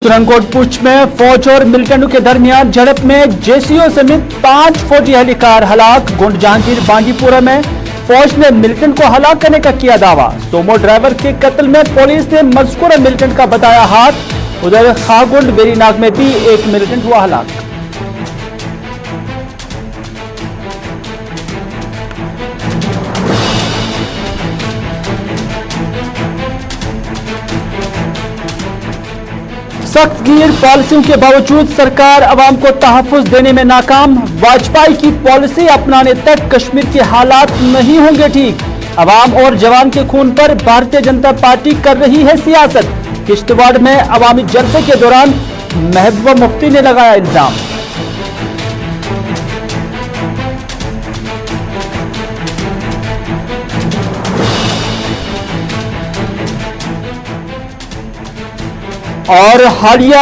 सुरनकोट पुंछ में फौज और मिलिटेंटों के दरमियान झड़प में जेसीओ समेत 5 फौजी एहलकार हलाक। गुंड जहांगीर बांडीपुरा में फौज ने मिलिटेंट को हलाक करने का किया दावा। सोमो ड्राइवर के कत्ल में पुलिस ने मज़कूरा मिलिटेंट का बताया हाथ। उधर खागुंड वेरीनाग में भी एक मिलिटेंट हुआ हलाक। सख्त गियर पॉलिसियों के बावजूद सरकार अवाम को तहफ़्फ़ुज़ देने में नाकाम। वाजपेयी की पॉलिसी अपनाने तक कश्मीर के हालात नहीं होंगे ठीक। अवाम और जवान के खून पर भारतीय जनता पार्टी कर रही है सियासत। किश्तवाड़ में अवामी जलसे के दौरान महबूबा मुफ्ती ने लगाया इल्जाम। और हालिया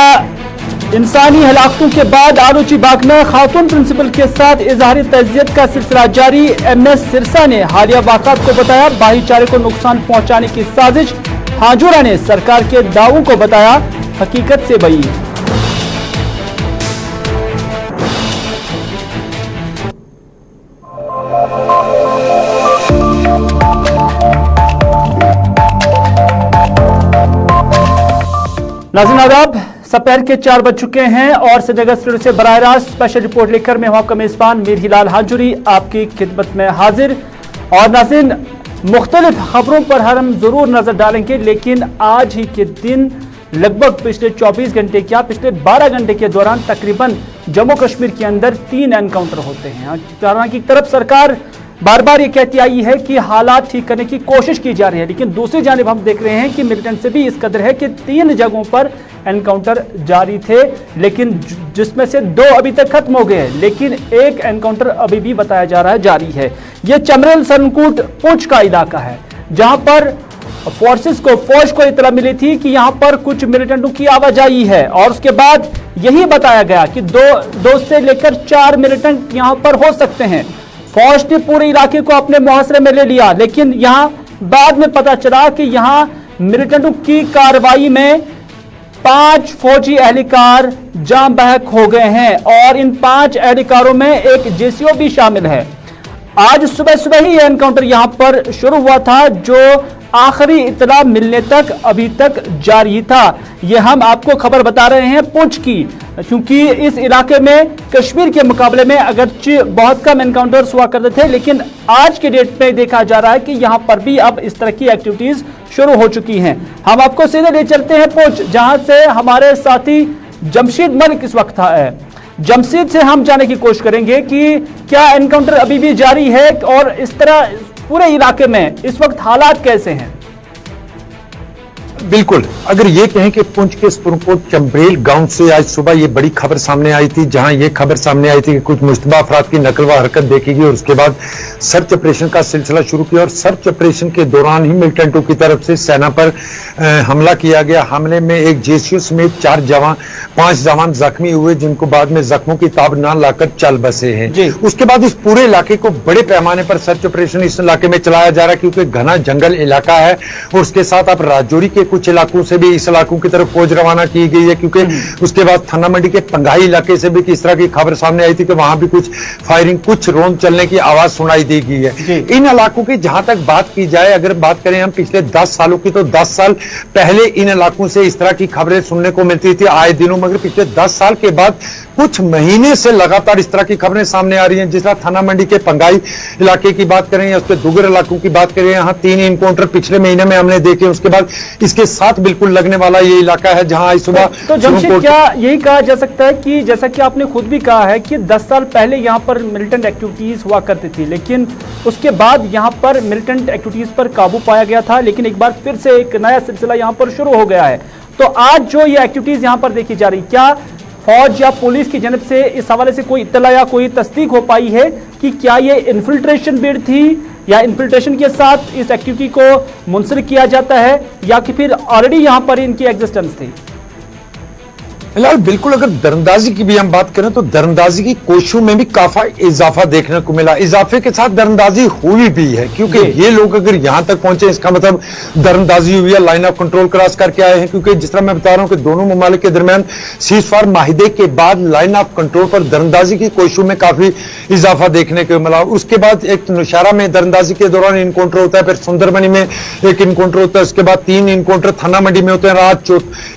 इंसानी हलाकतों के बाद आलोची बाग में खातून प्रिंसिपल के साथ इजहारी तज़ियत का सिलसिला जारी। एमएस सिरसा ने हालिया वाक़ात को बताया भाईचारे को नुकसान पहुंचाने की साजिश। हाजुरा ने सरकार के दावों को बताया हकीकत से बई। नाज़रीन आदाब, दोपहर के 4 बज चुके हैं और श्रीनगर स्टूडियो से बराह रास्त स्पेशल रिपोर्ट लेकर मैं हूं आपका मेजबान मीर हिलाल हाजुरी आपकी खिदमत में हाजिर। और नाज़रीन, मुख्तलिफ खबरों पर हम जरूर नजर डालेंगे, लेकिन आज ही के दिन लगभग पिछले 24 घंटे क्या पिछले 12 घंटे के दौरान तकरीबन जम्मू कश्मीर के अंदर 3 एनकाउंटर होते हैं। हालांकि एक तरफ सरकार बार बार ये कहती आई है कि हालात ठीक करने की कोशिश की जा रही है, लेकिन दूसरी जानिब हम देख रहे हैं कि मिलिटेंट से भी इस कदर है कि 3 जगहों पर एनकाउंटर जारी थे, लेकिन जिसमें से 2 अभी तक खत्म हो गए, लेकिन एक एनकाउंटर अभी भी बताया जा रहा है जारी है। यह चमरेल सरनकोट पुंछ का इलाका है, जहां पर फौज को इतला मिली थी कि यहां पर कुछ मिलिटेंटों की आवाजाही है, और उसके बाद यही बताया गया कि 2 से लेकर 4 मिलिटेंट यहां पर हो सकते हैं। फौज ने पूरे इलाके को अपने मुहासरे में ले लिया, लेकिन यहां बाद में पता चला कि यहां मिलिटेंटों की कार्रवाई में 5 फौजी एहलकार जान बहक हो गए हैं, और इन 5 एहलकारों में एक जेसीओ भी शामिल है। आज सुबह ही एनकाउंटर यहां पर शुरू हुआ था, जो आखिरी इत्तला मिलने तक अभी तक जारी था। यह हम आपको खबर बता रहे हैं पुंछ की, क्योंकि इस इलाके में कश्मीर के मुकाबले में अगरचे बहुत कम एनकाउंटर्स हुआ करते थे, लेकिन आज के डेट में देखा जा रहा है कि यहां पर भी अब इस तरह की एक्टिविटीज शुरू हो चुकी हैं। हम आपको सीधे ले चलते हैं पुंछ, जहां से हमारे साथी जमशीद मलिक इस वक्त है। जमशीद से हम जानने की कोशिश करेंगे कि क्या एनकाउंटर अभी भी जारी है, और इस तरह पूरे इलाके में इस वक्त हालात कैसे हैं? बिल्कुल, अगर ये कहें कि पुंछ के सुरनकोट चमरेल गांव से आज सुबह ये बड़ी खबर सामने आई थी, जहां ये खबर सामने आई थी कि कुछ मुश्तबा अफराद की नकल व हरकत देखी गई, और उसके बाद सर्च ऑपरेशन का सिलसिला शुरू किया। और सर्च ऑपरेशन के दौरान ही मिलिटेंटों की तरफ से सेना पर हमला किया गया। हमले में एक जेसीओ समेत 5 जवान जख्मी हुए, जिनको बाद में जख्मों की ताब ना लाकर चल बसे हैं। उसके बाद इस पूरे इलाके को बड़े पैमाने पर सर्च ऑपरेशन इस इलाके में चलाया जा रहा है, क्योंकि घना जंगल इलाका है, और उसके साथ आप राजौरी के कुछ इलाकों से भी इस इलाकों की तरफ फौज रवाना की गई है, क्योंकि उसके बाद थाना मंडी के पंगाई इलाके से भी किस तरह की खबर सामने आई थी कि वहां भी कुछ फायरिंग, कुछ रोंद चलने की आवाज सुनाई दी गई है। इन इलाकों की जहां तक बात की जाए, अगर बात करें हम पिछले 10 सालों की, तो 10 साल पहले इन इलाकों से इस तरह की खबरें सुनने को मिलती थी आए दिनों, मगर पिछले 10 साल के बाद कुछ महीने से लगातार इस तरह की खबरें सामने आ रही हैं। जिस तरह थाना मंडी के पंगाई इलाके की बात करें या उसके दुगर इलाकों की बात करें, यहाँ 3 एनकाउंटर पिछले महीने में हमने देखे। उसके बाद इसके साथ बिल्कुल लगने वाला ये इलाका है, जहां आज सुबह तो जमशेद, क्या यही कहा जा सकता है कि जैसा कि आपने खुद भी कहा है कि 10 साल पहले यहां पर मिलिटेंट एक्टिविटीज हुआ करती थी, लेकिन उसके बाद यहां पर मिलिटेंट एक्टिविटीज पर काबू पाया गया था, लेकिन एक बार फिर से एक नया सिलसिला यहां पर शुरू हो गया है। तो आज जो ये एक्टिविटीज यहां पर देखी जा रही, क्या फौज या पुलिस की जानब से इस हवाले से कोई इत्तला या कोई तस्दीक हो पाई है कि क्या ये इन्फिल्ट्रेशन बिड थी, या इन्फिल्ट्रेशन के साथ इस एक्टिविटी को मुंसलिक किया जाता है, या कि फिर ऑलरेडी यहां पर इनकी एग्जिस्टेंस थी? फिलहाल बिल्कुल अगर दरअंदाजी की भी हम बात करें तो दरअंदाजी की कोशिशों में भी काफी इजाफा देखने को मिला। इजाफे के साथ दरअंदाजी हुई भी है, क्योंकि ये लोग अगर यहां तक पहुंचे इसका मतलब दरअंदाजी हुई है, लाइन ऑफ कंट्रोल क्रॉस करके आए हैं। क्योंकि जिस तरह मैं बता रहा हूं कि दोनों ममालिक के दरमियान सीज फायर माहिदे के बाद लाइन ऑफ कंट्रोल पर दरअंदाजी की कोशिशों में काफी इजाफा देखने को मिला। उसके बाद एक नौशहरा में दरअंदाजी के दौरान इनकाउंटर होता है, फिर सुंदरबनी में एक इनकाउंटर होता है, उसके बाद 3 इनकाउंटर थाना मंडी में होते हैं, रात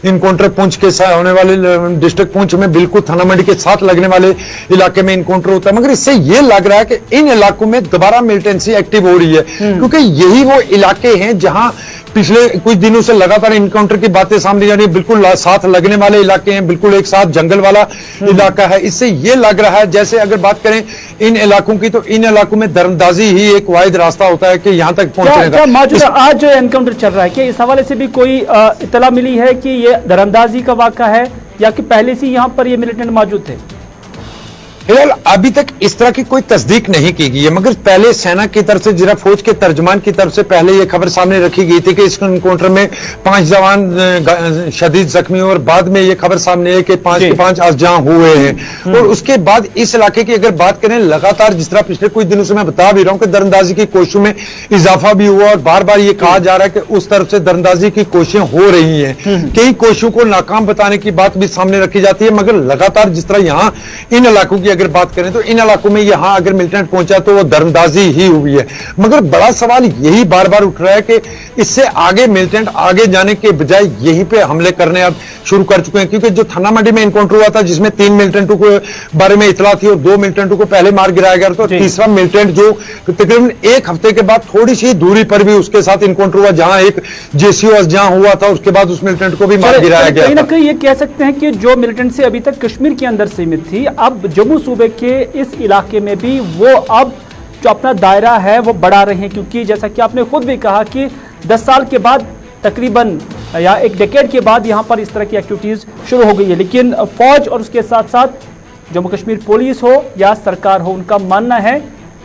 इनकाउंटर पुंछ के साथ होने वाले डिस्ट्रिक्ट पुंछ में बिल्कुल थाना मंडी के साथ लगने वाले इलाके में इनकाउंटर होता है। मगर इससे यह लग रहा है कि इन इलाकों में दोबारा मिलिटेंसी एक्टिव हो रही है, क्योंकि यही वो इलाके हैं जहां पिछले कुछ दिनों से लगातार इनकाउंटर की बातें सामने आ रही है। बिल्कुल साथ लगने वाले इलाके हैं, बिल्कुल एक साथ जंगल वाला इलाका है। इससे यह लग रहा है जैसे अगर बात करें इन इलाकों की तो इन इलाकों में दरअंदाजी ही एक वाहिद रास्ता होता है कि यहां तक पहुंचने का। आज जो एनकाउंटर चल रहा है, क्या इस हवाले से भी कोई इतला मिली है कि यह दरअंदाजी का वाक़ा है या कि पहले से यहां पर ये मिलिटेंट मौजूद थे? फिलहाल अभी तक इस तरह की कोई तस्दीक नहीं की गई है, मगर पहले सेना की तरफ से जरा फौज के तर्जमान की तरफ से पहले यह खबर सामने रखी गई थी कि इस एनकाउंटर में 5 जवान शदीद जख्मी और बाद में यह खबर सामने है कि 5 के 5 अजजां हुए हैं। और उसके बाद इस इलाके की अगर बात करें, लगातार जिस तरह पिछले कुछ दिनों से मैं बता भी रहा हूं कि दरअंदाजी की कोशिशों में इजाफा भी हुआ और बार बार यह कहा जा रहा है कि उस तरफ से दरअंदाजी की कोशिशें हो रही हैं। कई कोशिशों को नाकाम बताने की बात भी सामने रखी जाती है, मगर लगातार जिस तरह यहां इन इलाकों की अगर बात करें तो इन इलाकों में यहां अगर मिलिटेंट पहुंचा तो वो दरअंदाजी ही हुई है। मगर बड़ा सवाल यही बार बार उठ रहा है कि इससे आगे मिलिटेंट आगे जाने के बजाय यहीं पे हमले करने अब शुरू कर चुके हैं। क्योंकि जो थाना मंडी में एनकाउंटर हुआ था जिसमें 3 मिलिटेंटों के बारे में इतला थी और 2 मिलिटेंटों को पहले मार गिराया गया, तो तीसरा मिलिटेंट जो तकरीबन 1 हफ्ते के बाद थोड़ी सी दूरी पर भी उसके साथ एनकाउंटर हुआ, जहां एक जेसीओ जहां हुआ था उसके बाद उस मिलिटेंट को भी मार गिराया गया। कहीं ना कहीं ये कह सकते हैं कि जो मिलिटेंसी अभी तक कश्मीर के अंदर सीमित थी, अब जम्मू सूबे के इस इलाके में भी वो अब जो अपना दायरा है वो बढ़ा रहे हैं। क्योंकि जैसा कि आपने खुद भी कहा कि 10 साल के बाद तकरीबन या एक डेकेड के बाद यहां पर इस तरह की एक्टिविटीज शुरू हो गई है। लेकिन फौज और उसके साथ साथ जम्मू कश्मीर पुलिस हो या सरकार हो, उनका मानना है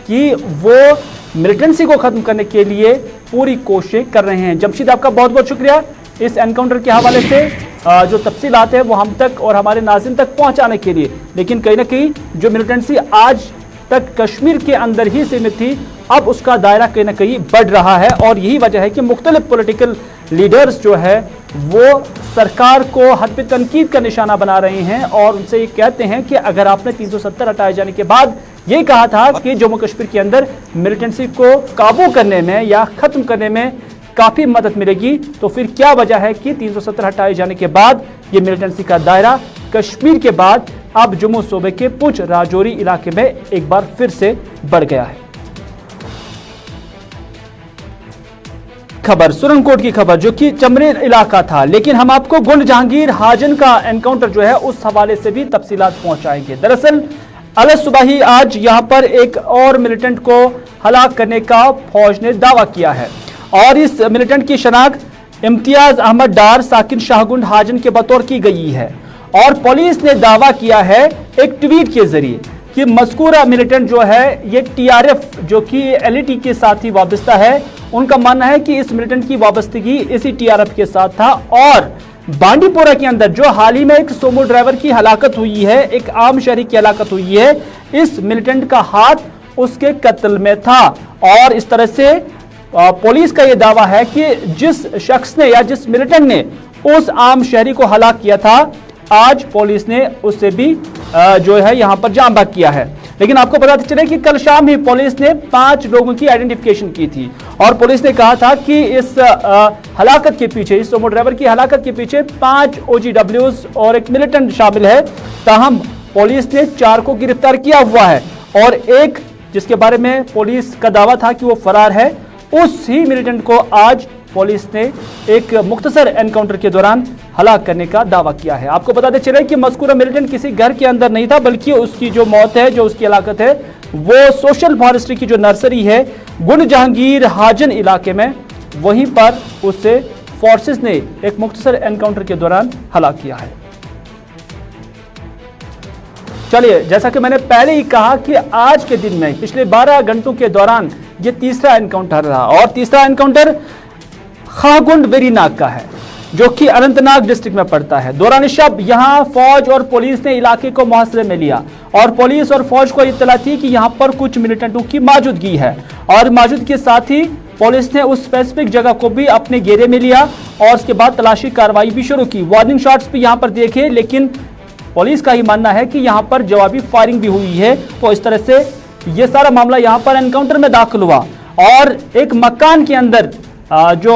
कि वो मिलिटेंसी को खत्म करने के लिए पूरी कोशिश कर रहे हैं। जमशीद, आपका बहुत बहुत शुक्रिया इस एनकाउंटर के हवाले से जो तफसीलात है वो हम तक और हमारे नाज़रीन तक पहुंचाने के लिए। लेकिन कहीं ना कहीं जो मिलिटेंसी आज तक कश्मीर के अंदर ही सीमित थी, अब उसका दायरा कहीं ना कहीं बढ़ रहा है। और यही वजह है कि मुख्तलिफ पॉलिटिकल लीडर्स जो है वो सरकार को हद पे तनकीद का निशाना बना रहे हैं और उनसे ये कहते हैं कि अगर आपने 370 हटाए जाने के बाद ये कहा था कि जम्मू कश्मीर के अंदर मिलिटेंसी को काबू करने में या खत्म करने में काफी मदद मिलेगी, तो फिर क्या वजह है कि 370 हटाए जाने के बाद ये मिलिटेंसी का दायरा कश्मीर के बाद अब जम्मू सूबे के पुंछ राजौरी इलाके में एक बार फिर से बढ़ गया है। खबर सुरंगकोट की खबर जो कि चमरेल इलाका था, लेकिन हम आपको गुंड जहांगीर हाजन का एनकाउंटर जो है उस हवाले से भी तफसीलात पहुंचाएंगे। दरअसल अलग सुबह ही आज यहां पर एक और मिलिटेंट को हलाक करने का फौज ने दावा किया है और इस मिलिटेंट की शनाख्त इम्तियाज अहमद डार साकिन शाहगुंड हाजन के बतौर की गई है। और पुलिस ने दावा किया है एक ट्वीट के जरिए कि मज़कूरा मिलिटेंट जो है ये टीआरएफ जो कि एलईटी के साथ ही वाबस्ता है, उनका मानना है कि इस मिलिटेंट की वाबस्तगी इसी टीआरएफ के साथ था। और बांडीपोरा के अंदर जो हाल ही में एक सोमो ड्राइवर की हलाकत हुई है, एक आम शहरी की हलाकत हुई है, इस मिलिटेंट का हाथ उसके कत्ल में था। और इस तरह से पुलिस का यह दावा है कि जिस शख्स ने या जिस मिलिटेंट ने उस आम शहरी को हलाक किया था, आज पुलिस ने उससे भी जो है यहां पर जामबाग किया है। लेकिन आपको पता चले कि कल शाम ही पुलिस ने 5 लोगों की आइडेंटिफिकेशन की थी और पुलिस ने कहा था कि इस हलाकत के पीछे, इस सोमो ड्राइवर की हलाकत के पीछे 5 OGWs और एक मिलिटेंट शामिल है। ताहम पुलिस ने 4 को गिरफ्तार किया हुआ है और एक जिसके बारे में पुलिस का दावा था कि वो फरार है, उस ही मिलिटेंट को आज पुलिस ने एक मुख्तसर एनकाउंटर के दौरान हलाक करने का दावा किया है। आपको बताते चले कि मज़कूरा मिलिटेंट किसी घर के अंदर नहीं था, बल्कि उसकी जो मौत है, जो उसकी हलाकत है, वो सोशल फॉरेस्ट्री की जो नर्सरी है गुंड जहांगीर हाजन इलाके में, वहीं पर उससे फोर्सेस ने एक मुख्तसर एनकाउंटर के दौरान हलाक किया है। चलिए, जैसा कि मैंने पहले ही कहा कि आज के दिन में पिछले 12 घंटों के दौरान ये तीसरा एनकाउंटर रहा और तीसरा एनकाउंटर खागुंड वेरीनाग का है। जो कि अनंतनाग डिस्ट्रिक्ट में पड़ता है। दौरान शब यहां फौज और पुलिस ने इलाके को मुहसरे में लिया और पुलिस और फौज को इत्तला थी कि यहां पर कुछ मिलिटेंटों की मौजूदगी है और मौजूदगी के साथ ही पुलिस ने उस स्पेसिफिक जगह को भी अपने घेरे में लिया और उसके बाद तलाशी कार्रवाई भी शुरू की। वार्निंग शॉट्स भी यहां पर देखे, लेकिन पुलिस का ही मानना है कि यहां पर जवाबी फायरिंग भी हुई है। तो इस तरह से यह सारा मामला यहां पर एनकाउंटर में दाखिल हुआ और एक मकान के अंदर जो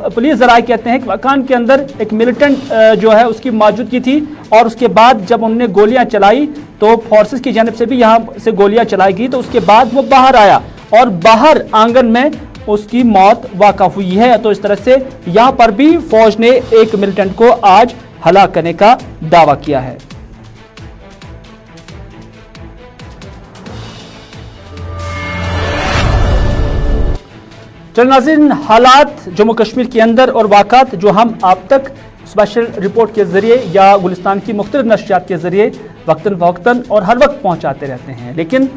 पुलिस जराये कहते हैं कि मकान के अंदर एक मिलिटेंट जो है उसकी मौजूदगी थी और उसके बाद जब उन्होंने गोलियां चलाई तो फोर्सेस की जानिब से भी यहां से गोलियां चलाई गई। तो उसके बाद वो बाहर आया और बाहर आंगन में उसकी मौत वाक़ा हुई है। तो इस तरह से यहां पर भी फौज ने एक मिलिटेंट को आज हलाक करने का दावा किया है। चलिए नाज़रीन, हालात जम्मू कश्मीर के अंदर और वाक़ात जो हम आप तक स्पेशल रिपोर्ट के जरिए या गुलिस्तान की मुख्तलिफ नशरियात के जरिए वक्तन फ़वक्तन और हर वक्त पहुंचाते रहते हैं, लेकिन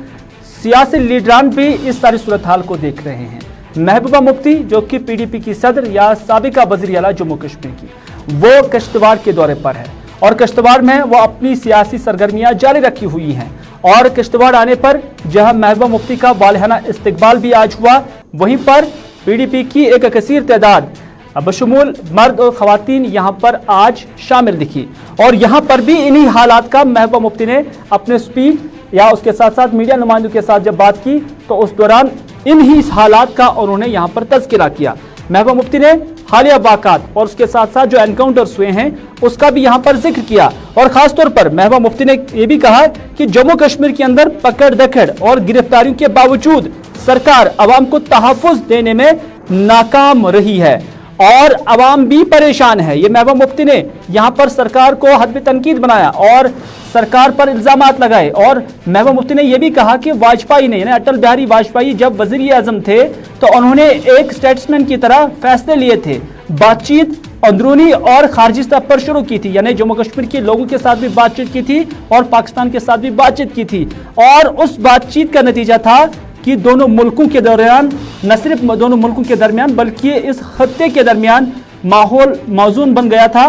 सियासी लीडरान भी इस सारी सूरत हाल को देख रहे हैं। महबूबा मुफ्ती जो कि PDP की सदर या साबिका वज़ीर आला जम्मू कश्मीर की, वो कश्तवाड़ के दौरे पर है और कश्तवाड़ में वो अपनी सियासी सरगर्मियां जारी रखी हुई हैं और कश्तवाड़ आने पर जहां महबूबा मुफ्ती का वालिहाना इस्तकबाल भी आज हुआ, वहीं पर PDP की एक कसीर तादाद बशमूल मर्द और खवातीन यहां पर आज शामिल दिखी और यहां पर भी इन्हीं हालात का महबूबा मुफ्ती ने अपने स्पीच या उसके साथ साथ मीडिया नुमाइंदों के साथ जब बात की तो उस दौरान इन्हीं हालात का उन्होंने यहां पर तज़किरा किया। महबूबा मुफ्ती ने हालिया वाक़ात और उसके साथ साथ जो एनकाउंटर्स हुए हैं उसका भी यहां पर जिक्र किया और खासतौर पर महबूबा मुफ्ती ने यह भी कहा कि जम्मू कश्मीर के अंदर पकड़ दखड़ और गिरफ्तारियों के बावजूद सरकार अवाम को तहफ़्फ़ुज़ देने में नाकाम रही है और अवाम भी परेशान है। ये महबूबा मुफ्ती ने यहाँ पर सरकार को हद तनकीद बनाया और सरकार पर इल्जामात लगाए और महबूबा मुफ्ती ने यह भी कहा कि वाजपेयी ने, यानी अटल बिहारी वाजपेयी जब वज़ीर आज़म थे तो उन्होंने एक स्टेट्समैन की तरह फैसले लिए थे, बातचीत अंदरूनी और खारजी स्तर पर शुरू की थी, यानी जम्मू कश्मीर के लोगों के साथ भी बातचीत की थी और पाकिस्तान के साथ भी बातचीत की थी और उस बातचीत का नतीजा था कि दोनों मुल्कों के दरमियान, न सिर्फ दोनों मुल्कों के दरमियान बल्कि इस खत्ते के दरमियान माहौल मौजून बन गया था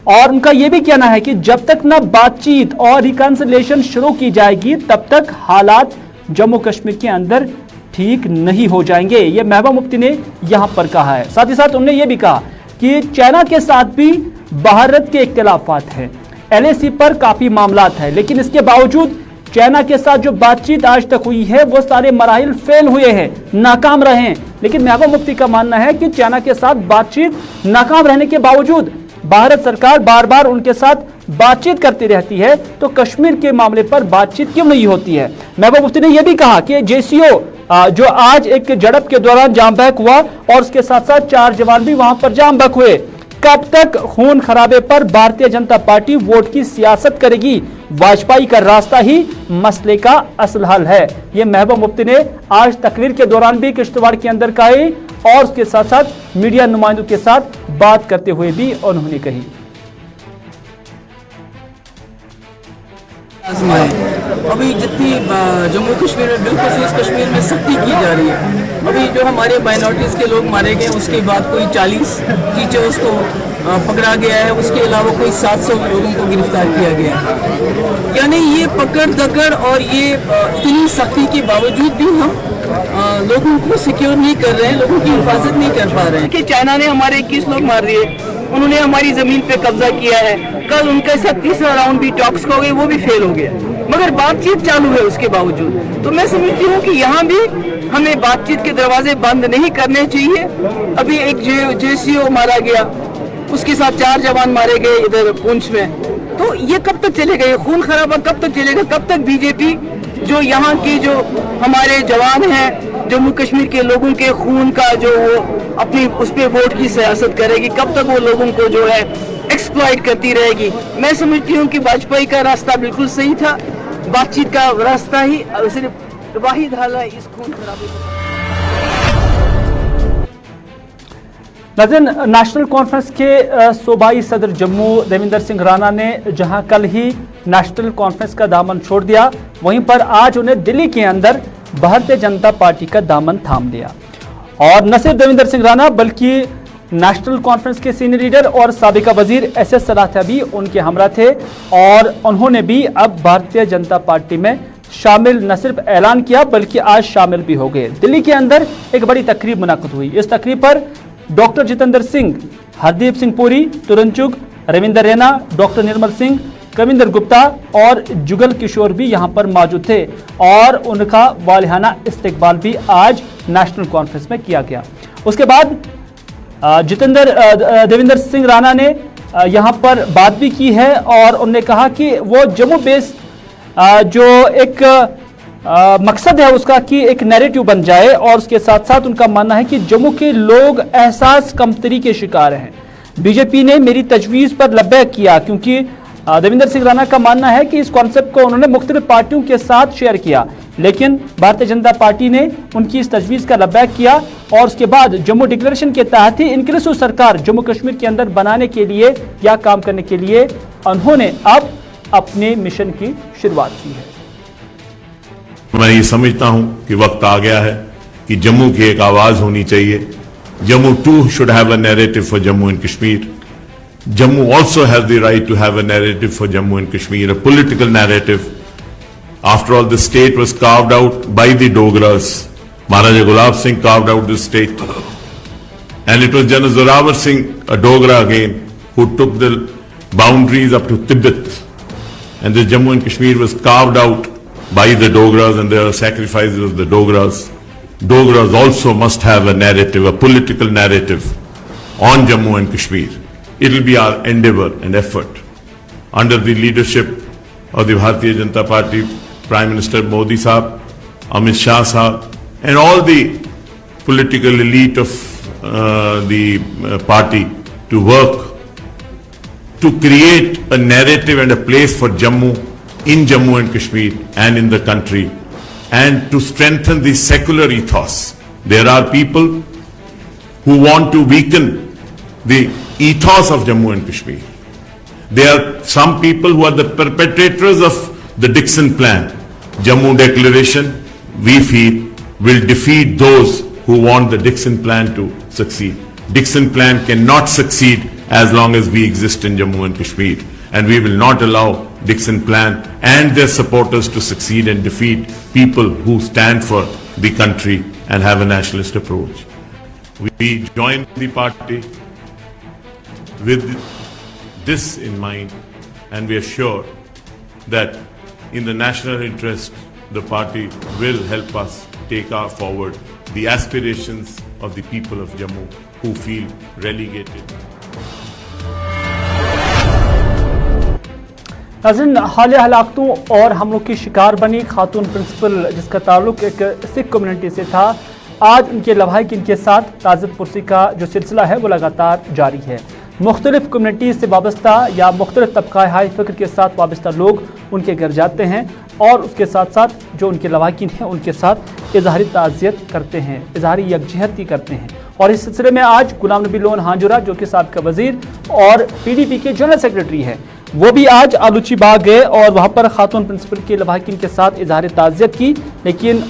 और उनका यह भी कहना है कि जब तक न बातचीत और रिकंसिलिएशन शुरू की जाएगी तब तक हालात जम्मू कश्मीर के अंदर ठीक नहीं हो जाएंगे। ये महबूबा मुफ्ती ने यहां पर कहा है। साथ ही साथ उन्होंने यह भी कहा कि चाइना के साथ भी भारत के इख्तिलाफात हैं, LAC पर काफी मामलात है, लेकिन इसके बावजूद चाइना के साथ जो बातचीत आज तक हुई है वो सारे मराहिल फेल हुए हैं, नाकाम रहे हैं। लेकिन महबूबा मुफ्ती का मानना है कि चाइना के साथ बातचीत नाकाम रहने के बावजूद भारत सरकार बार बार उनके साथ बातचीत करती रहती है, तो कश्मीर के मामले पर बातचीत क्यों नहीं होती है। महबूबा मुफ्ती ने यह भी कहा कि JCO जो आज एक झड़प के दौरान जाम बहक हुआ और उसके साथ साथ 4 जवान भी वहां पर जाम बहक हुए, कब तक खून खराबे पर भारतीय जनता पार्टी वोट की सियासत करेगी। वाजपेयी का रास्ता ही मसले का असल हल है। यह महबूबा मुफ्ती ने आज तकरीर के दौरान भी किश्तवाड़ के अंदर कही और उसके साथ साथ मीडिया नुमाइंदों के साथ बात करते हुए भी उन्होंने कही। अभी जितनी जम्मू कश्मीर में बिलखसूस कश्मीर में सख्ती की जा रही है, अभी जो हमारे माइनॉरिटीज़ के लोग मारे गए उसके बाद कोई 40 टीचर्स को पकड़ा गया है, उसके अलावा कोई 700 लोगों को गिरफ्तार किया गया है। यानी ये पकड़ दकड़ और ये इतनी सख्ती के बावजूद भी हम लोगों को सिक्योर नहीं कर रहे हैं, लोगों की हिफाजत नहीं कर पा रहे हैं। कि चाइना ने हमारे 21 लोग मार दिए, उन्होंने हमारी जमीन पे कब्जा किया है, कल उनके साथ तीसरा राउंड भी टॉक्स हो गए, वो भी फेल हो गया, मगर बातचीत चालू है उसके बावजूद। तो मैं समझती हूँ कि यहाँ भी हमें बातचीत के दरवाजे बंद नहीं करने चाहिए। अभी एक JCO मारा गया, उसके साथ 4 जवान मारे गए इधर पुंछ में, तो ये कब तक चलेगा, ये खून खराबा कब तक चलेगा, कब तक बीजेपी जो यहाँ के जो हमारे जवान हैं जम्मू कश्मीर के लोगों के खून का जो वो अपनी उस पर वोट की सियासत करेगी, कब तक वो लोगों को जो है एक्सप्लॉइट करती रहेगी। मैं समझती हूँ कि वाजपेयी का रास्ता बिल्कुल सही था, बातचीत का रास्ता ही सिर्फ वाहिद हल है इस खून खराबे को। नाज़रीन, नेशनल कॉन्फ्रेंस के सूबाई सदर जम्मू देवेंद्र सिंह राणा ने जहां कल ही नेशनल कॉन्फ्रेंस का दामन छोड़ दिया, वहीं पर आज उन्हें दिल्ली के अंदर भारतीय जनता पार्टी का दामन थाम लिया। और न सिर्फ देवेंद्र सिंह राणा बल्कि नेशनल कॉन्फ्रेंस के सीनियर लीडर और साबिका वजीर SS सलाथिया भी उनके हमरा थे और उन्होंने भी अब भारतीय जनता पार्टी में शामिल न सिर्फ ऐलान किया बल्कि आज शामिल भी हो गए। दिल्ली के अंदर एक बड़ी तकरीब मुनाकिद हुई। इस तकरीब पर डॉक्टर जितेंद्र सिंह, हरदीप सिंह पुरी, तुरन चुग, रविंदर रैना, डॉक्टर निर्मल सिंह, कविंदर गुप्ता और जुगल किशोर भी यहां पर मौजूद थे और उनका वालिहाना इस्तकबाल भी आज नेशनल कॉन्फ्रेंस में किया गया। उसके बाद देवेंद्र सिंह राणा ने यहां पर बात भी की है और उन्होंने कहा कि वो जम्मू बेस जो एक मकसद है उसका कि एक नैरेटिव बन जाए और उसके साथ साथ उनका मानना है कि जम्मू के लोग एहसास कमतरी के शिकार हैं। बीजेपी ने मेरी तजवीज़ पर लब्बैक किया क्योंकि देवेंद्र सिंह राणा का मानना है कि इस कॉन्सेप्ट को उन्होंने मुख्तलिफ पार्टियों के साथ शेयर किया, लेकिन भारतीय जनता पार्टी ने उनकी इस तजवीज़ का लब्बैक किया और उसके बाद जम्मू डिक्लेरेशन के तहत ही इंक्लूसिव सरकार जम्मू कश्मीर के अंदर बनाने के लिए या काम करने के लिए उन्होंने अब अपने मिशन की शुरुआत की है। मैं ये समझता हूं कि वक्त आ गया है कि जम्मू की एक आवाज होनी चाहिए। Jammu too should have a narrative for Jammu and Kashmir. Jammu also has the right to have a narrative for Jammu and Kashmir, a political narrative. After all, the state was carved out by the Dogras. Maharaja Gulab Singh carved out the state. And it was General Zorawar Singh, a Dogra again, who took the boundaries up to Tibet. And the Jammu and Kashmir was carved out by the Dogras, and there are sacrifices of the Dogras. Dogras also must have a narrative, a political narrative on Jammu and Kashmir. It will be our endeavor and effort under the leadership of the Bharatiya Janata Party, Prime Minister Modi Sahab, Amit Shah Sahab, and all the political elite of the party to work to create a narrative and a place for Jammu, in Jammu and Kashmir and in the country, and to strengthen the secular ethos. There are people who want to weaken the ethos of Jammu and Kashmir. There are some people who are the perpetrators of the Dixon Plan. Jammu Declaration, we feel, will defeat those who want the Dixon Plan to succeed. Dixon Plan cannot succeed as long as we exist in Jammu and Kashmir, and we will not allow Dixon Plan and their supporters to succeed and defeat people who stand for the country and have a nationalist approach. We join the party with this in mind, and we are sure that in the national interest, the party will help us take forward the aspirations of the people of Jammu who feel relegated. नाज़रीन, हालिया हलाकतों और हमलों की शिकार बनी खातून principal जिसका ताल्लुक एक सिख कम्युनिटी से था, आज उनके लवाहिकीन के साथ ताज़ियत पुरसी का जो सिलसिला है वो लगातार जारी है। मुख्तलिफ कम्युनिटीज़ से वाबस्ता या मुख्तलिफ तबका हाई फ़िक्र के साथ वाबस्ता लोग उनके घर जाते हैं और उसके साथ साथ जो उनके लवाहिकीन हैं उनके साथ इजहारी ताज़ियत करते हैं, इजहारी यकजहती करते हैं। और इस सिलसिले में आज गुलाम नबी लोन हांजुरा जो कि साबिक़ा वज़ीर और PDP के जनरल सेक्रेटरी हैं, वो भी आज आलूची बाग गए और वहाँ पर खातून प्रिंसिपल के लवाहिकीन के साथ इजहारी ताज़ियत की। लेकिन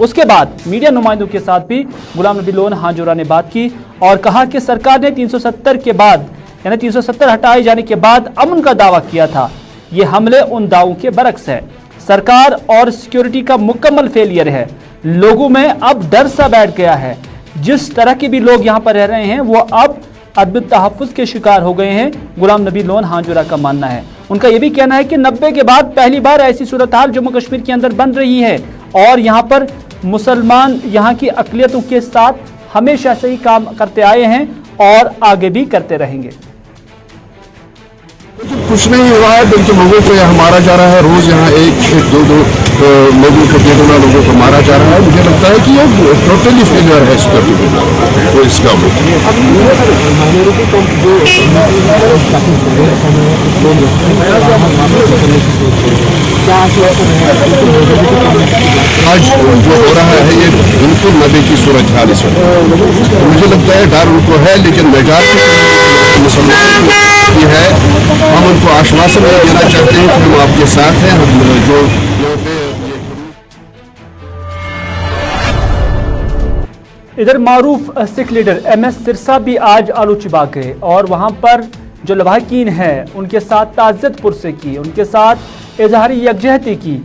उसके बाद मीडिया नुमाइंदों के साथ भी गुलाम नबी लोन हांजुरा ने बात की और कहा कि सरकार ने 370 के बाद यानी 370 हटाए जाने के बाद अमन का दावा किया था। ये हमले उन दावों के बरक्स है। सरकार और सिक्योरिटी का मुकम्मल फेलियर है। लोगों में अब डर सा बैठ गया है। जिस तरह के भी लोग यहाँ पर रह रहे हैं वो अब अदम तहफ़्फ़ुज़ के शिकार हो गए हैं, गुलाम नबी लोन हांजुरा का मानना है। उनका यह भी कहना है कि 90 के बाद पहली बार ऐसी सूरत हाल जम्मू कश्मीर के अंदर बन रही है और यहाँ पर मुसलमान यहाँ की अक़लियतों के साथ हमेशा से ही काम करते आए हैं और आगे भी करते रहेंगे। कुछ नहीं हुआ है, बल्कि लोगों को यहाँ मारा जा रहा है। रोज यहाँ एक दो लोगों को, बेगुनाह लोगों को मारा जा रहा है। मुझे लगता है कि ये टोटली फेलियर है तो इसका आज जो हो रहा है ये बिल्कुल नबी की सूरत हाल इसमें मुझे लगता है डर उनको है, लेकिन मेजॉरिटी मुसलमान की है। हम उनको आश्वासन देना चाहते हैं कि हम आपके साथ हैं। हम जो इधर मारूफ सिख लीडर MS सिरसा भी आज आलूचीबाग गए और वहां पर जो लवाहकीन है उनके साथ ताज़ियत पुरसे की, उनके साथ इजहार यकजहती की।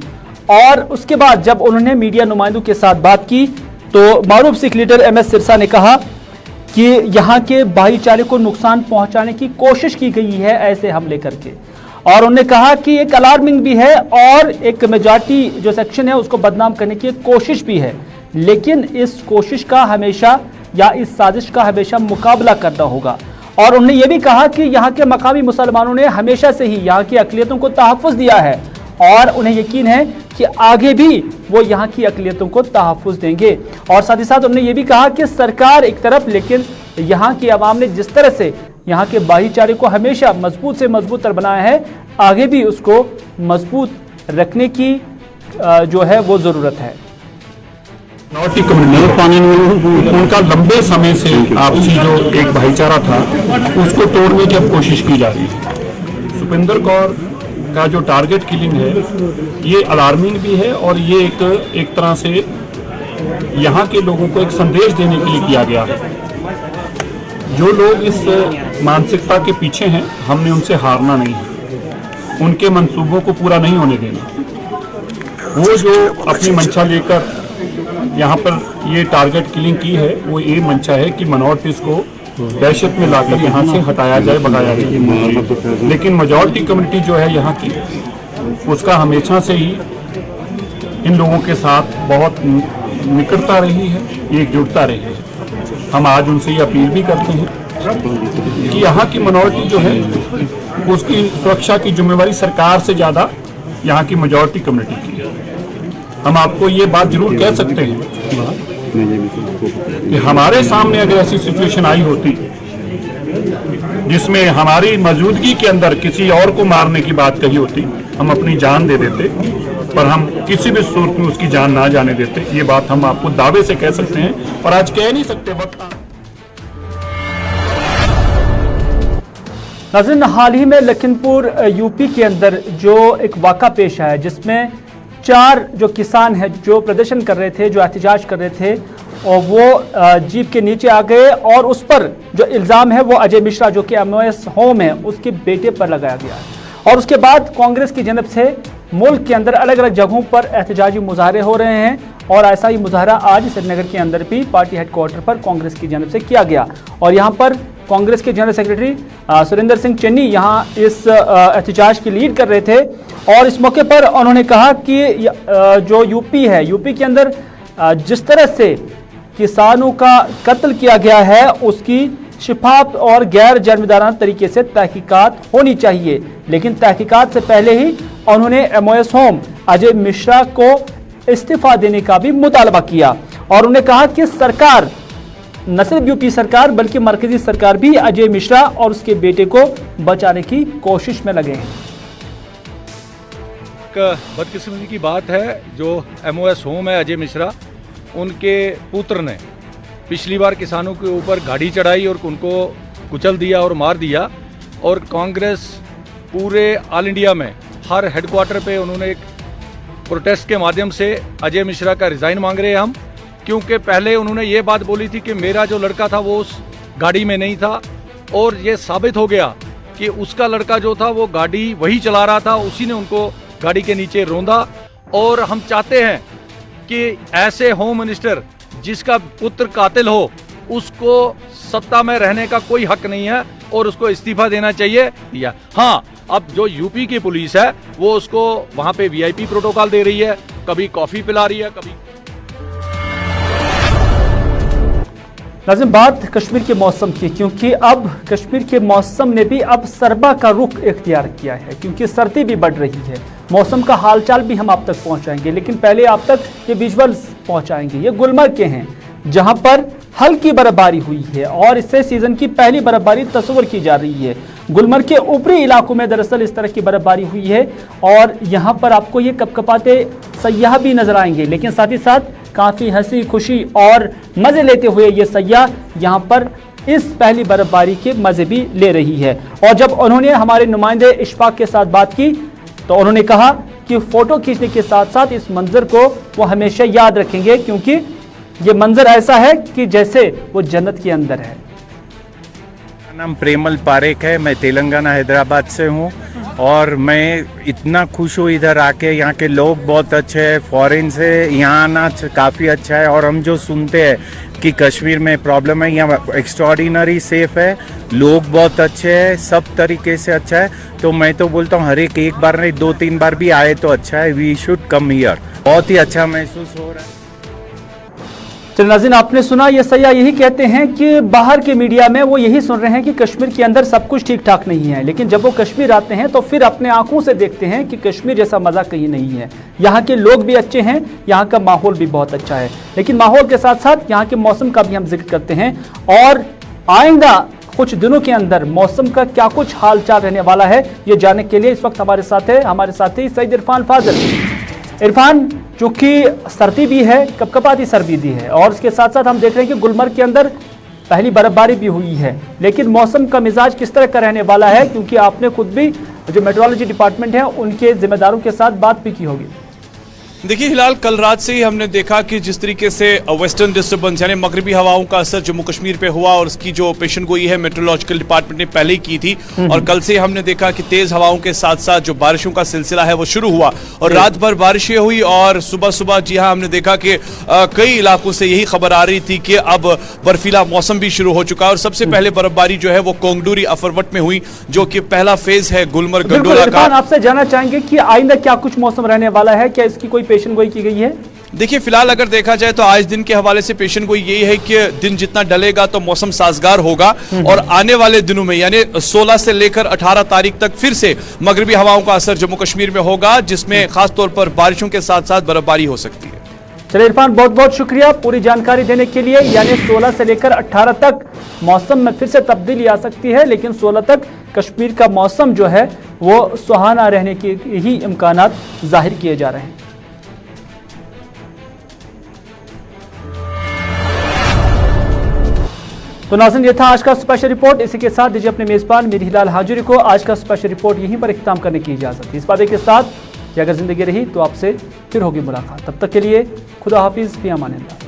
और उसके बाद जब उन्होंने मीडिया नुमाइंदों के साथ बात की तो मारूफ सिख लीडर MS सिरसा ने कहा कि यहाँ के भाईचारे को नुकसान पहुंचाने की कोशिश की गई है ऐसे हमले करके। और उन्होंने कहा कि एक अलार्मिंग भी है और एक मेजॉरिटी जो सेक्शन है उसको बदनाम करने की एक कोशिश भी है, लेकिन इस कोशिश का हमेशा या इस साजिश का हमेशा मुकाबला करना होगा। और उन्होंने ये भी कहा कि यहाँ के मकामी मुसलमानों ने हमेशा से ही यहाँ की अक़लियतों को तहफ़्फ़ुज़ दिया है और उन्हें यकीन है कि आगे भी वो यहाँ की अक़लियतों को तहफ़्फ़ुज़ देंगे। और साथ ही साथ उन्होंने ये भी कहा कि सरकार एक तरफ, लेकिन यहाँ की आवाम ने जिस तरह से यहाँ के भाईचारे को हमेशा मजबूत से मजबूत तर बनाया है, आगे भी उसको मजबूत रखने की जो है वो ज़रूरत है। मिनोरिटी कम्युनिटी उनका लंबे समय से आपसी जो एक भाईचारा था उसको तोड़ने की अब कोशिश की जा रही है। सुपिंदर कौर का जो टारगेट किलिंग है ये अलार्मिंग भी है और ये एक तरह से यहाँ के लोगों को एक संदेश देने के लिए किया गया है। जो लोग इस मानसिकता के पीछे हैं हमने उनसे हारना नहीं है, उनके मंसूबों को पूरा नहीं होने देना। वो जो अपनी मंशा लेकर यहाँ पर ये टारगेट किलिंग की है वो ये मंशा है कि माइनॉरिटीज को दहशत में लाकर यहाँ से हटाया जाए, भगाया जाए। लेकिन मेजॉरिटी कम्युनिटी जो है यहाँ की उसका हमेशा से ही इन लोगों के साथ बहुत निकटता रही है, एकजुटता रही है। हम आज उनसे ये अपील भी करते हैं कि यहाँ की मिनोरिटी जो है उसकी सुरक्षा की जिम्मेवारी सरकार से ज़्यादा यहाँ की मेजॉरिटी कम्युनिटी की है। हम आपको ये बात जरूर कह सकते हैं कि हमारे सामने अगर ऐसी सिचुएशन आई होती जिसमें हमारी मौजूदगी के अंदर किसी और को मारने की बात कही होती, हम अपनी जान दे देते, पर हम किसी भी सूरत में उसकी जान ना जाने देते। ये बात हम आपको दावे से कह सकते हैं, पर आज कह नहीं सकते वक्त। नाज़रीन, हाल ही में लखीमपुर यूपी के अंदर जो एक वाक़ा पेश आया जिसमें 4 जो किसान हैं जो प्रदर्शन कर रहे थे, जो एहतजाज कर रहे थे, और वो जीप के नीचे आ गए और उस पर जो इल्ज़ाम है वो अजय मिश्रा जो कि MOS होम है उसके बेटे पर लगाया गया है। और उसके बाद कांग्रेस की जानब से मुल्क के अंदर अलग अलग जगहों पर एहतजाजी मुजाहरे हो रहे हैं और ऐसा ही मुजाहरा आज श्रीनगर के अंदर भी पार्टी हेडक्वार्टर पर कांग्रेस की जानब से किया गया। और यहाँ पर कांग्रेस के जनरल सेक्रेटरी सुरेंद्र सिंह चन्नी यहाँ इस एहतजाज की लीड कर रहे थे। और इस मौके पर उन्होंने कहा कि जो यूपी है, यूपी के अंदर जिस तरह से किसानों का कत्ल किया गया है उसकी शिफाफ और गैर जानबदाराना तरीके से तहकीकात होनी चाहिए। लेकिन तहकीकात से पहले ही उन्होंने MOS होम अजय मिश्रा को इस्तीफा देने का भी मुतालबा किया। और उन्होंने कहा कि सरकार, न सिर्फ यूपी सरकार बल्कि मरकजी सरकार भी अजय मिश्रा और उसके बेटे को बचाने की कोशिश में लगे हैं। बदकिस्मती की बात है जो MOS होम है अजय मिश्रा, उनके पुत्र ने पिछली बार किसानों के ऊपर गाड़ी चढ़ाई और उनको कुचल दिया और मार दिया। और कांग्रेस पूरे ऑल इंडिया में हर हेडक्वार्टर पे उन्होंने एक प्रोटेस्ट के माध्यम से अजय मिश्रा का रिज़ाइन मांग रहे हैं हम, क्योंकि पहले उन्होंने ये बात बोली थी कि मेरा जो लड़का था वो उस गाड़ी में नहीं था और ये साबित हो गया कि उसका लड़का जो था वो गाड़ी वही चला रहा था, उसी ने उनको गाड़ी के नीचे रौंदा। और हम चाहते हैं कि ऐसे होम मिनिस्टर जिसका पुत्र कातिल हो उसको सत्ता में रहने का कोई हक नहीं है और उसको इस्तीफा देना चाहिए। या हाँ, अब जो यूपी की पुलिस है वो उसको वहां पे VIP प्रोटोकॉल दे रही है, कभी कॉफी पिला रही है, कभी। नाज़रीन, बात कश्मीर के मौसम की, क्योंकि अब कश्मीर के मौसम ने भी अब सर्मा का रुख इख्तियार किया है, क्योंकि सर्दी भी बढ़ रही है। मौसम का हालचाल भी हम आप तक पहुंचाएंगे, लेकिन पहले आप तक ये विजुअल्स पहुंचाएंगे। ये गुलमर्ग के हैं जहां पर हल्की बर्फबारी हुई है और इससे सीजन की पहली बर्फबारी तस्वर की जा रही है। गुलमर्ग के ऊपरी इलाकों में दरअसल इस तरह की बर्फबारी हुई है और यहाँ पर आपको ये कपकपाते सयाह भी नजर आएंगे, लेकिन साथ ही साथ काफ़ी हंसी खुशी और मज़े लेते हुए ये सयाह यहाँ पर इस पहली बर्फबारी के मज़े भी ले रही है। और जब उन्होंने हमारे नुमाइंदे इशफाक के साथ बात की तो उन्होंने कहा कि फ़ोटो खींचने के साथ साथ इस मंजर को वो हमेशा याद रखेंगे, क्योंकि ये मंजर ऐसा है कि जैसे वो जन्नत के अंदर है। मेरा नाम प्रेमल पारेख है, मैं तेलंगाना हैदराबाद से हूँ और मैं इतना खुश हूँ इधर आके। यहाँ के लोग बहुत अच्छे हैं, फॉरेन से यहाँ आना काफ़ी अच्छा है। और हम जो सुनते हैं कि कश्मीर में प्रॉब्लम है, यहाँ एक्स्ट्रॉर्डिनरी सेफ है, लोग बहुत अच्छे हैं, सब तरीके से अच्छा है। तो मैं तो बोलता हूँ हर एक बार नहीं 2-3 बार भी आए तो अच्छा है। We should come here. बहुत ही अच्छा महसूस हो रहा है। चलिए नाज़रीन, आपने सुना ये सयाह यही कहते हैं कि बाहर के मीडिया में वो यही सुन रहे हैं कि कश्मीर के अंदर सब कुछ ठीक ठाक नहीं है, लेकिन जब वो कश्मीर आते हैं तो फिर अपने आंखों से देखते हैं कि कश्मीर जैसा मजा कहीं नहीं है। यहाँ के लोग भी अच्छे हैं, यहाँ का माहौल भी बहुत अच्छा है, लेकिन माहौल के साथ साथ यहाँ के मौसम का भी हम जिक्र करते हैं। और आइंदा कुछ दिनों के अंदर मौसम का क्या कुछ हाल चाल रहने वाला है, ये जानने के लिए इस वक्त हमारे साथ है हमारे साथी सईद इरफान फाजिल। इरफान, चूंकि सर्दी भी है, कपकपाती सर्दी भी है, और इसके साथ साथ हम देख रहे हैं कि गुलमर्ग के अंदर पहली बर्फबारी भी हुई है, लेकिन मौसम का मिजाज किस तरह का रहने वाला है, क्योंकि आपने खुद भी जो मेट्रोलॉजी डिपार्टमेंट है उनके जिम्मेदारों के साथ बात भी की होगी। देखिए हिलाल, कल रात से ही हमने देखा कि जिस तरीके से वेस्टर्न डिस्टर्बेंस यानी मगरबी हवाओं का असर जम्मू कश्मीर पे हुआ और उसकी जो पेशन गोई है मेट्रोलॉजिकल डिपार्टमेंट ने पहले ही की थी, और कल से हमने देखा कि तेज हवाओं के साथ साथ जो बारिशों का सिलसिला है वो शुरू हुआ और रात भर बारिशें हुई। और सुबह सुबह जी हाँ, हमने देखा कि कई इलाकों से यही खबर आ रही थी कि अब बर्फीला मौसम भी शुरू हो चुका है। और सबसे पहले बर्फबारी जो है वो कोंगडूरी अफरवट में हुई, जो कि पहला फेज है गुलमर्ग गंडोला का। आपसे जानना चाहेंगे कि आइंदा क्या कुछ मौसम रहने वाला है, क्या इसकी कोई पेशन गोई की गई है? देखिए फिलहाल अगर देखा जाए तो आज दिन के हवाले से पेशन गोई यही है कि दिन जितना डलेगा तो मौसम साजगार होगा और आने वाले दिनों में यानी 16 से लेकर 18 तारीख तक फिर से मगरबी हवाओं का असर जम्मू कश्मीर में होगा, जिसमें खासतौर पर बारिशों के साथ साथ बर्फबारी हो सकती है। चलिए इरफान, बहुत बहुत शुक्रिया पूरी जानकारी देने के लिए। यानी 16 से लेकर 18 तक मौसम में फिर से तब्दीली आ सकती है, लेकिन 16 तक कश्मीर का मौसम जो है वो सुहाना रहने के ही इम्कानात जाहिर किए जा रहे हैं। तो नाज़रीन, ये था आज का स्पेशल रिपोर्ट। इसी के साथ दीजिए अपने मेजबान मीर हिलाल हाजिरी को आज का स्पेशल रिपोर्ट यहीं पर इख्तिताम करने की इजाजत। इस वादे के साथ कि अगर जिंदगी रही तो आपसे फिर होगी मुलाकात। तब तक के लिए खुदा हाफिज, फी अमान अल्लाह।